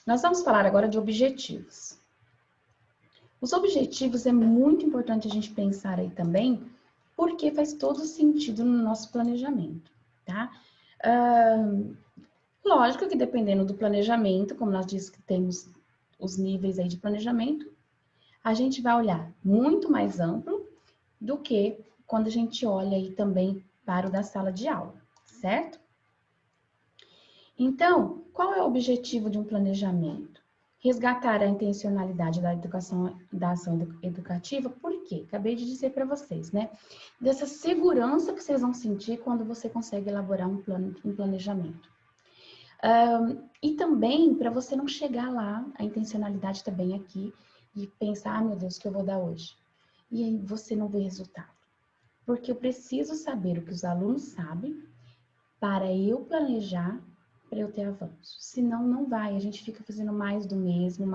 Nós vamos falar agora de objetivos. Os objetivos é muito importante a gente pensar aí também, porque faz todo sentido no nosso planejamento, tá? Lógico que dependendo do planejamento, como nós disse que temos os níveis aí de planejamento, a gente vai olhar muito mais amplo do que quando a gente olha aí também para o da sala de aula, certo? Então, qual é o objetivo de um planejamento? Resgatar a intencionalidade da educação, da ação educativa, por quê? Acabei de dizer para vocês, né? Dessa segurança que vocês vão sentir quando você consegue elaborar um planejamento. E também para você não chegar lá, a intencionalidade está bem aqui, e pensar, meu Deus, o que eu vou dar hoje? E aí você não vê resultado. Porque eu preciso saber o que os alunos sabem para eu planejar, para eu ter avanço. Senão, não vai. A gente fica fazendo mais do mesmo,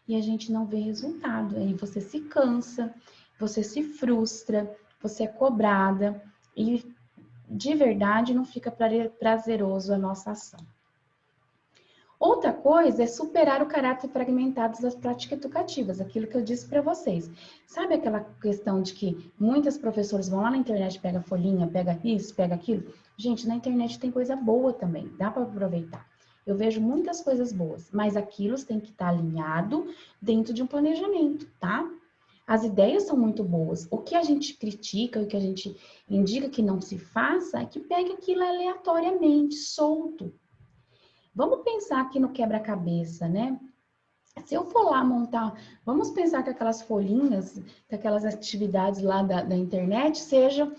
e a gente não vê resultado. Aí você se cansa, você se frustra, você é cobrada, e de verdade não fica prazeroso a nossa ação. Outra coisa é superar o caráter fragmentado das práticas educativas, aquilo que eu disse para vocês. Sabe aquela questão de que muitas professoras vão lá na internet, pega folhinha, pega isso, pega aquilo? Gente, na internet tem coisa boa também, dá para aproveitar. Eu vejo muitas coisas boas, mas aquilo tem que estar alinhado dentro de um planejamento, tá? As ideias são muito boas. O que a gente critica, o que a gente indica que não se faça, é que pegue aquilo aleatoriamente, solto. Vamos pensar aqui no quebra-cabeça, né? Se eu for lá montar, vamos pensar que aquelas folhinhas, que aquelas atividades lá da internet sejam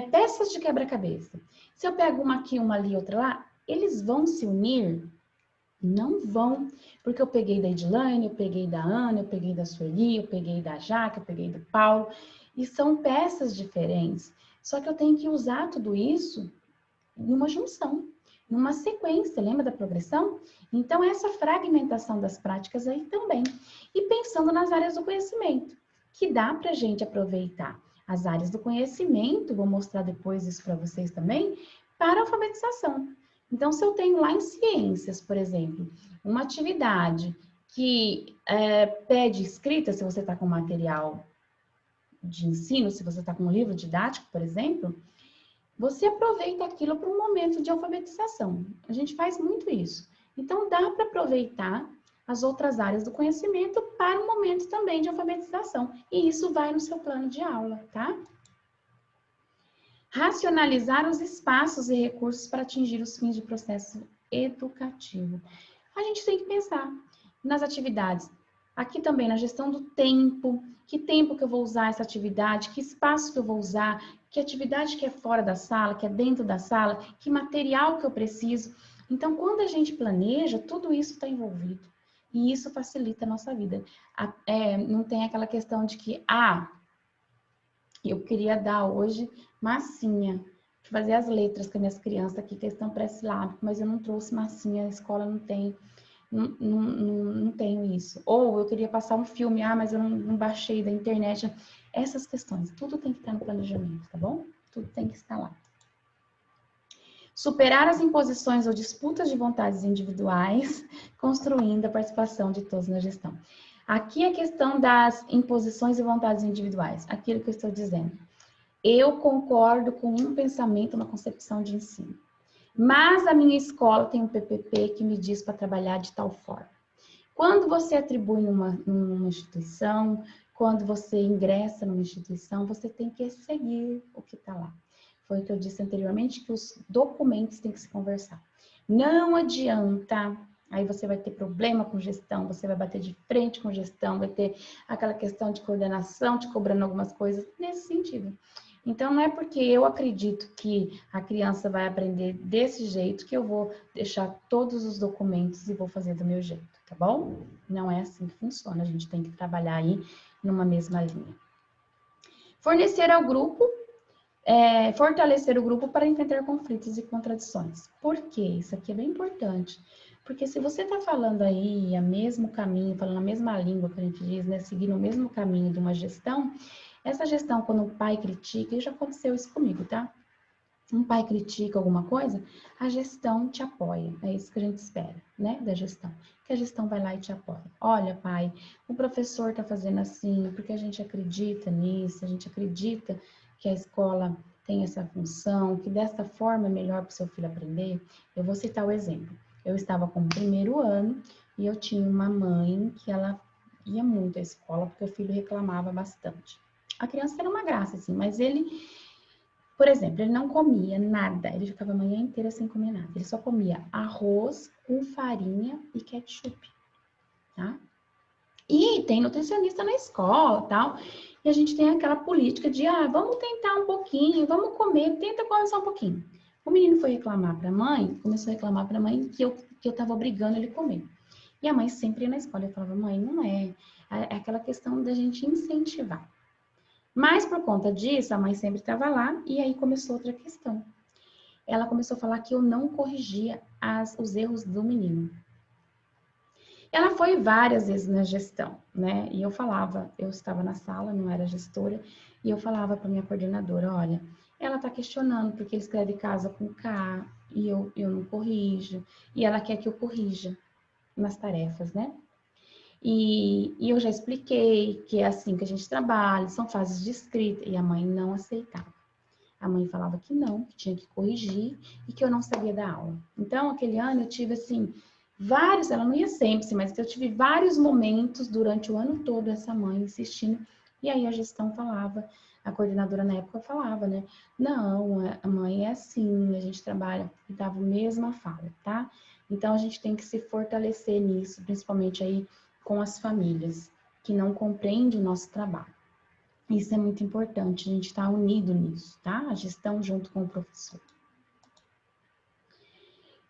peças de quebra-cabeça. Se eu pego uma aqui, uma ali, outra lá, eles vão se unir? Não vão, porque eu peguei da Edilane, eu peguei da Ana, eu peguei da Sueli, eu peguei da Jaque, eu peguei do Paulo, e são peças diferentes. Só que eu tenho que usar tudo isso numa junção, numa sequência, lembra da progressão? Então, essa fragmentação das práticas aí também. E pensando nas áreas do conhecimento, que dá para a gente aproveitar as áreas do conhecimento, vou mostrar depois isso para vocês também, para a alfabetização. Então, se eu tenho lá em ciências, por exemplo, uma atividade que pede escrita, se você está com material de ensino, se você está com um livro didático, por exemplo, você aproveita aquilo para um momento de alfabetização. A gente faz muito isso. Então, dá para aproveitar as outras áreas do conhecimento para um momento também de alfabetização. E isso vai no seu plano de aula, tá? Racionalizar os espaços e recursos para atingir os fins de processo educativo. A gente tem que pensar nas atividades. Aqui também na gestão do tempo, que tempo que eu vou usar essa atividade, que espaço que eu vou usar, que atividade que é fora da sala, que é dentro da sala, que material que eu preciso. Então, quando a gente planeja, tudo isso está envolvido. E isso facilita a nossa vida. Não tem aquela questão de que, eu queria dar hoje massinha, fazer as letras com as minhas crianças aqui, questão pré-silábica, mas eu não trouxe massinha, a escola não tem. Não tenho isso. Ou eu queria passar um filme, mas eu não baixei da internet. Essas questões, tudo tem que estar no planejamento, tá bom? Tudo tem que estar lá. Superar as imposições ou disputas de vontades individuais, construindo a participação de todos na gestão. Aqui a questão das imposições e vontades individuais, aquilo que eu estou dizendo. Eu concordo com um pensamento, uma concepção de ensino. Mas a minha escola tem um PPP que me diz para trabalhar de tal forma. Quando você atribui numa instituição, quando você ingressa numa instituição, você tem que seguir o que está lá. Foi o que eu disse anteriormente, que os documentos têm que se conversar. Não adianta, aí você vai ter problema com gestão, você vai bater de frente com gestão, vai ter aquela questão de coordenação, te cobrando algumas coisas nesse sentido. Então, não é porque eu acredito que a criança vai aprender desse jeito que eu vou deixar todos os documentos e vou fazer do meu jeito, tá bom? Não é assim que funciona, a gente tem que trabalhar aí numa mesma linha. Fornecer ao grupo, fortalecer o grupo para enfrentar conflitos e contradições. Por quê? Isso aqui é bem importante. Porque se você está falando aí o mesmo caminho, falando a mesma língua que a gente diz, né? Seguindo o mesmo caminho de uma gestão, essa gestão, quando o pai critica, já aconteceu isso comigo, tá? um pai critica alguma coisa, a gestão te apoia. É isso que a gente espera, né, da gestão. Que a gestão vai lá e te apoia. Olha, pai, o professor está fazendo assim, porque a gente acredita nisso, a gente acredita que a escola tem essa função, que dessa forma é melhor para o seu filho aprender. Eu vou citar o exemplo. Eu estava com o primeiro ano e eu tinha uma mãe que ela ia muito à escola porque o filho reclamava bastante. A criança era uma graça, assim, mas ele, por exemplo, ele não comia nada, ele ficava a manhã inteira sem comer nada. Ele só comia arroz com farinha e ketchup, tá? E tem nutricionista na escola, tal, e a gente tem aquela política de, vamos tentar um pouquinho, vamos comer, tenta comer só um pouquinho. O menino foi reclamar para a mãe, começou a reclamar para a mãe que eu tava obrigando ele a comer. E a mãe sempre ia na escola e falava, mãe, não é. É aquela questão da gente incentivar. Mas por conta disso, a mãe sempre estava lá e aí começou outra questão. Ela começou a falar que eu não corrigia os erros do menino. Ela foi várias vezes na gestão, né? E eu estava na sala, não era gestora, e eu falava para minha coordenadora, olha, ela está questionando porque ele escreve casa com K e eu não corrijo, e ela quer que eu corrija nas tarefas, né? E eu já expliquei que é assim que a gente trabalha, são fases de escrita, e a mãe não aceitava. A mãe falava que não, que tinha que corrigir e que eu não sabia dar aula. Então, aquele ano eu tive, assim, vários, ela não ia sempre, mas eu tive vários momentos durante o ano todo, essa mãe insistindo, e aí a gestão falava, a coordenadora na época falava, né? Não, a mãe é assim, a gente trabalha, e dava a mesma fala, tá? Então, a gente tem que se fortalecer nisso, principalmente aí com as famílias que não compreendem o nosso trabalho. Isso é muito importante, a gente está unido nisso, tá? A gestão junto com o professor.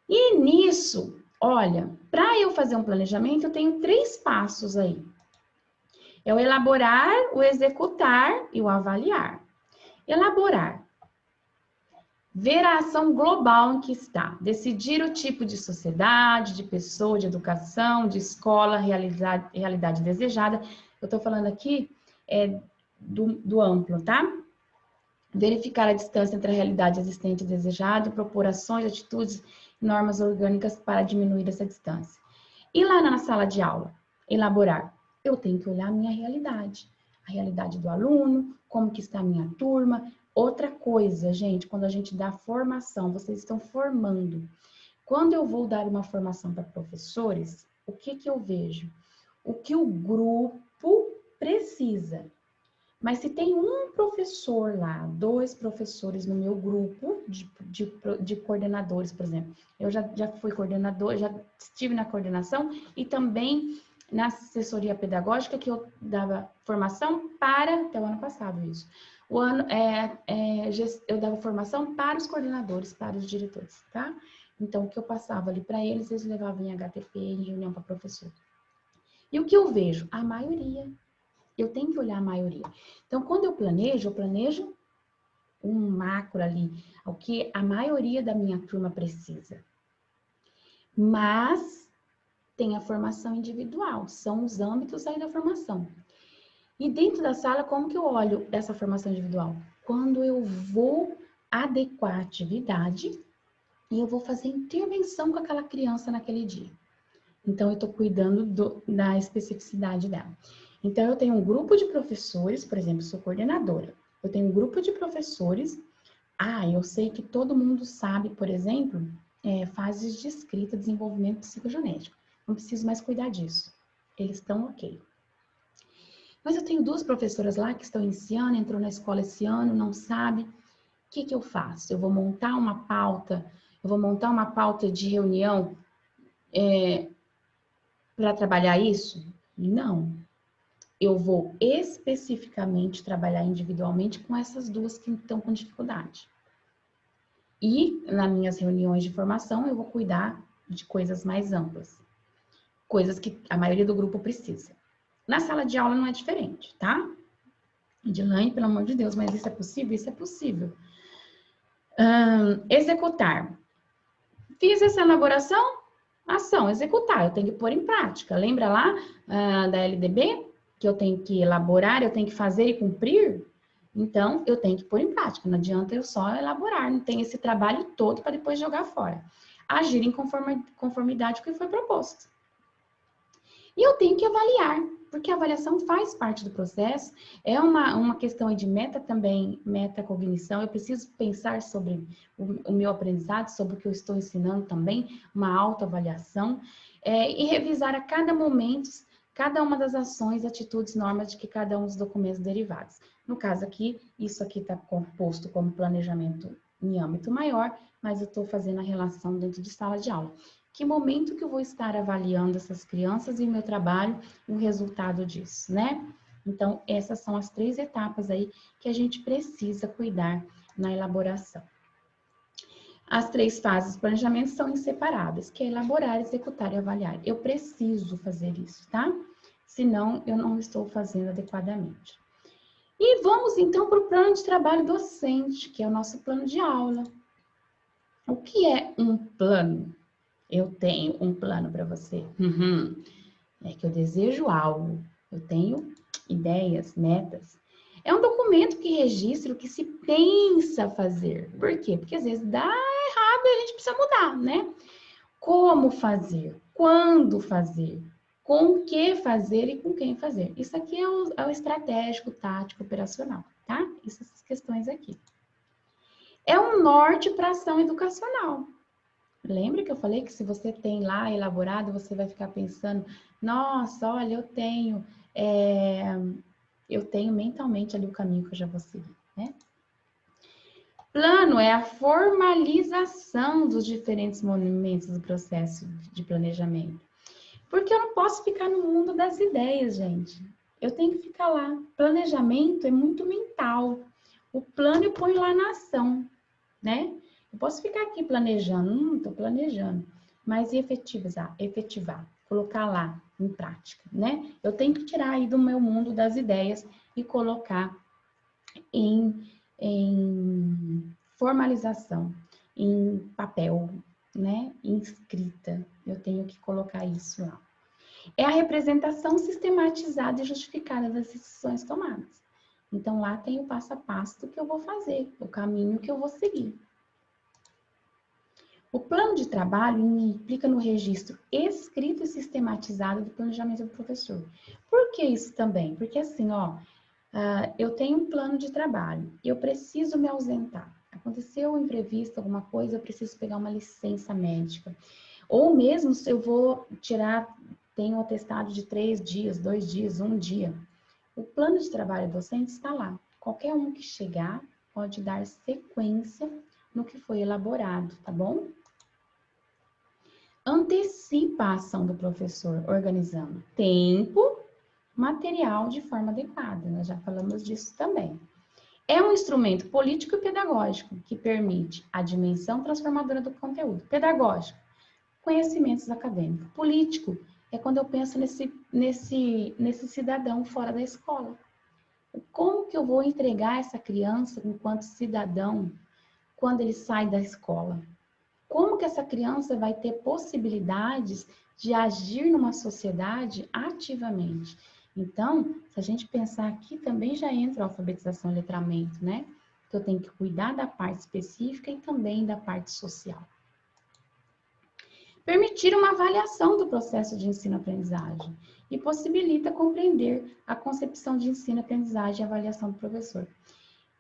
E nisso, olha, para eu fazer um planejamento, eu tenho 3 passos aí. É o elaborar, o executar e o avaliar. Elaborar. Ver a ação global em que está. Decidir o tipo de sociedade, de pessoa, de educação, de escola, realidade desejada. Eu estou falando aqui do amplo, tá? Verificar a distância entre a realidade existente e desejada e propor ações, atitudes e normas orgânicas para diminuir essa distância. E lá na sala de aula, elaborar. Eu tenho que olhar a minha realidade. A realidade do aluno, como que está a minha turma. Outra coisa, gente, quando a gente dá formação, vocês estão formando. Quando eu vou dar uma formação para professores, o que eu vejo? O que o grupo precisa. Mas se tem um professor lá, 2 professores no meu grupo de coordenadores, por exemplo. Eu já fui coordenador, já estive na coordenação e também na assessoria pedagógica que eu dava formação para, até o ano passado isso. Eu dava formação para os coordenadores, para os diretores, tá? Então, o que eu passava ali para eles, eles levavam em HTP, em reunião para professor. E o que eu vejo? A maioria. Eu tenho que olhar a maioria. Então, quando eu planejo um macro ali, o que a maioria da minha turma precisa. Mas tem a formação individual, são os âmbitos aí da formação. E dentro da sala, como que eu olho essa formação individual? Quando eu vou adequar a atividade e eu vou fazer intervenção com aquela criança naquele dia. Então, eu estou cuidando da especificidade dela. Então, eu tenho um grupo de professores, por exemplo, sou coordenadora. Eu tenho um grupo de professores. Eu sei que todo mundo sabe, por exemplo, fases de escrita, desenvolvimento psicogenético. Não preciso mais cuidar disso. Eles estão ok. Mas eu tenho 2 professoras lá que estão iniciando, entrou na escola esse ano, não sabe. O que eu faço? Eu vou montar uma pauta de reunião para trabalhar isso? Não. Eu vou especificamente trabalhar individualmente com essas 2 que estão com dificuldade. E nas minhas reuniões de formação, eu vou cuidar de coisas mais amplas. Coisas que a maioria do grupo precisa. Na sala de aula não é diferente, tá? Edilane, pelo amor de Deus, mas isso é possível? Isso é possível. Executar. Fiz essa elaboração? Ação, executar. Eu tenho que pôr em prática. Lembra lá da LDB? Que eu tenho que elaborar, eu tenho que fazer e cumprir? Então, eu tenho que pôr em prática, não adianta eu só elaborar, não tem esse trabalho todo para depois jogar fora. Agir em conformidade com o que foi proposto. E eu tenho que avaliar, porque a avaliação faz parte do processo, é uma questão de meta também, metacognição, eu preciso pensar sobre o meu aprendizado, sobre o que eu estou ensinando também, uma autoavaliação, e revisar a cada momento, cada uma das ações, atitudes, normas de que cada um dos documentos derivados. No caso aqui, isso aqui está composto como planejamento em âmbito maior, mas eu estou fazendo a relação dentro de sala de aula. Que momento que eu vou estar avaliando essas crianças e o meu trabalho e o resultado disso, né? Então, essas são as 3 etapas aí que a gente precisa cuidar na elaboração. As 3 fases do planejamento são inseparáveis, que é elaborar, executar e avaliar. Eu preciso fazer isso, tá? Senão, eu não estou fazendo adequadamente. E vamos, então, para o plano de trabalho docente, que é o nosso plano de aula. O que é um plano? Eu tenho um plano para você. É que eu desejo algo. Eu tenho ideias, metas. É um documento que registra o que se pensa fazer. Por quê? Porque às vezes dá errado e a gente precisa mudar, né? Como fazer? Quando fazer? Com o que fazer e com quem fazer? Isso aqui é o estratégico, tático, operacional, tá? Essas questões aqui. É um norte para ação educacional. Lembra que eu falei que se você tem lá elaborado, você vai ficar pensando, nossa, olha, eu tenho mentalmente ali o caminho que eu já vou seguir, né? Plano é a formalização dos diferentes movimentos do processo de planejamento. Porque eu não posso ficar no mundo das ideias, gente. Eu tenho que ficar lá. Planejamento é muito mental. O plano eu ponho lá na ação, né? Eu posso ficar aqui planejando, estou planejando, mas e efetivar, colocar lá em prática, né? Eu tenho que tirar aí do meu mundo das ideias e colocar em formalização, em papel, né? Em escrita. Eu tenho que colocar isso lá. É a representação sistematizada e justificada das decisões tomadas. Então, lá tem o passo a passo do que eu vou fazer, o caminho que eu vou seguir. O plano de trabalho implica no registro escrito e sistematizado do planejamento do professor. Por que isso também? Porque assim, ó, eu tenho um plano de trabalho e eu preciso me ausentar. Aconteceu um imprevisto, alguma coisa, eu preciso pegar uma licença médica. Ou mesmo se eu vou tenho um atestado de 3 dias, 2 dias, 1 dia. O plano de trabalho docente está lá. Qualquer um que chegar pode dar sequência no que foi elaborado, tá bom? Antecipa a ação do professor, organizando tempo, material de forma adequada. Nós já falamos disso também. É um instrumento político e pedagógico que permite a dimensão transformadora do conteúdo. Pedagógico, conhecimentos acadêmicos. Político é quando eu penso nesse cidadão fora da escola. Como que eu vou entregar essa criança enquanto cidadão quando ele sai da escola? Como que essa criança vai ter possibilidades de agir numa sociedade ativamente? Então, se a gente pensar aqui, também já entra a alfabetização e letramento, né? Então, eu tenho que cuidar da parte específica e também da parte social. Permitir uma avaliação do processo de ensino-aprendizagem e possibilita compreender a concepção de ensino-aprendizagem e avaliação do professor.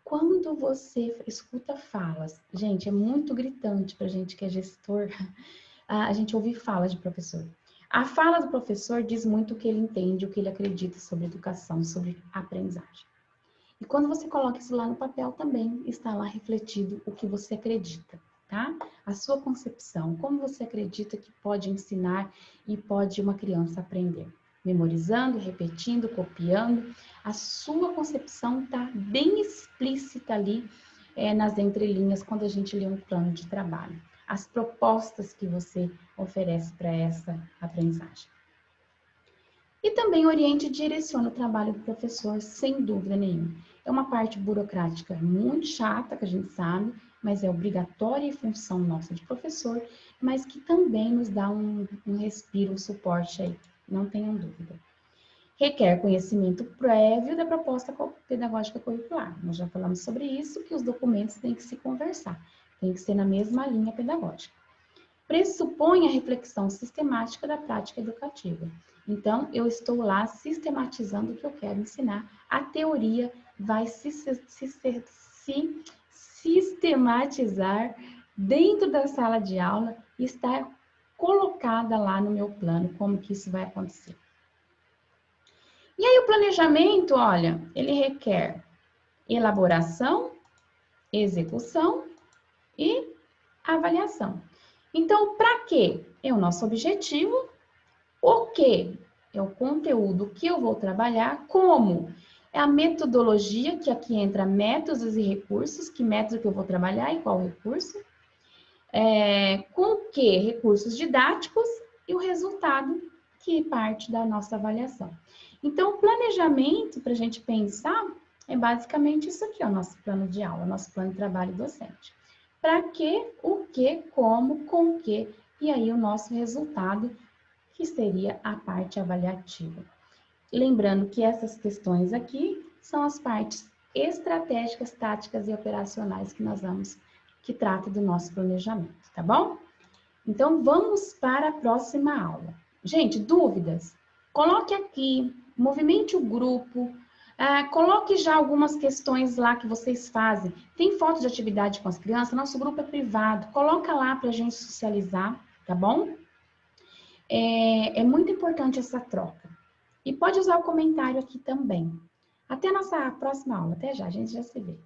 Quando você escuta falas, gente, é muito gritante para a gente que é gestor, a gente ouvir falas de professor. A fala do professor diz muito o que ele entende, o que ele acredita sobre educação, sobre aprendizagem. E quando você coloca isso lá no papel, também está lá refletido o que você acredita, tá? A sua concepção, como você acredita que pode ensinar e pode uma criança aprender. Memorizando, repetindo, copiando, a sua concepção está bem explícita ali nas entrelinhas quando a gente lê um plano de trabalho. As propostas que você oferece para essa aprendizagem. E também oriente e direciona o trabalho do professor, sem dúvida nenhuma. É uma parte burocrática muito chata, que a gente sabe, mas é obrigatória e função nossa de professor, mas que também nos dá um respiro, um suporte aí, não tenham dúvida. requer conhecimento prévio da proposta pedagógica curricular. Nós já falamos sobre isso, que os documentos têm que se conversar, tem que ser na mesma linha pedagógica. Pressupõe a reflexão sistemática da prática educativa. Então, eu estou lá sistematizando o que eu quero ensinar. A teoria vai se sistematizar dentro da sala de aula e estar colocada lá no meu plano, como que isso vai acontecer. E aí o planejamento, olha, ele requer elaboração, execução e avaliação. Então, para quê? É o nosso objetivo. O que? É o conteúdo que eu vou trabalhar. Como? É a metodologia, que aqui entra métodos e recursos. Que método que eu vou trabalhar e qual recurso? Com que? Recursos didáticos e o resultado, que parte da nossa avaliação. Então, o planejamento, para a gente pensar, é basicamente isso aqui, ó, o nosso plano de aula, nosso plano de trabalho docente. Para quê, o que, como, com o que, e aí o nosso resultado, que seria a parte avaliativa. Lembrando que essas questões aqui são as partes estratégicas, táticas e operacionais que trata do nosso planejamento, tá bom? Então, vamos para a próxima aula. Gente, dúvidas? Coloque aqui, movimente o grupo, coloque já algumas questões lá que vocês fazem. Tem foto de atividade com as crianças? Nosso grupo é privado. Coloca lá para a gente socializar, tá bom? É muito importante essa troca. E pode usar o comentário aqui também. Até a nossa próxima aula. Até já, a gente já se vê.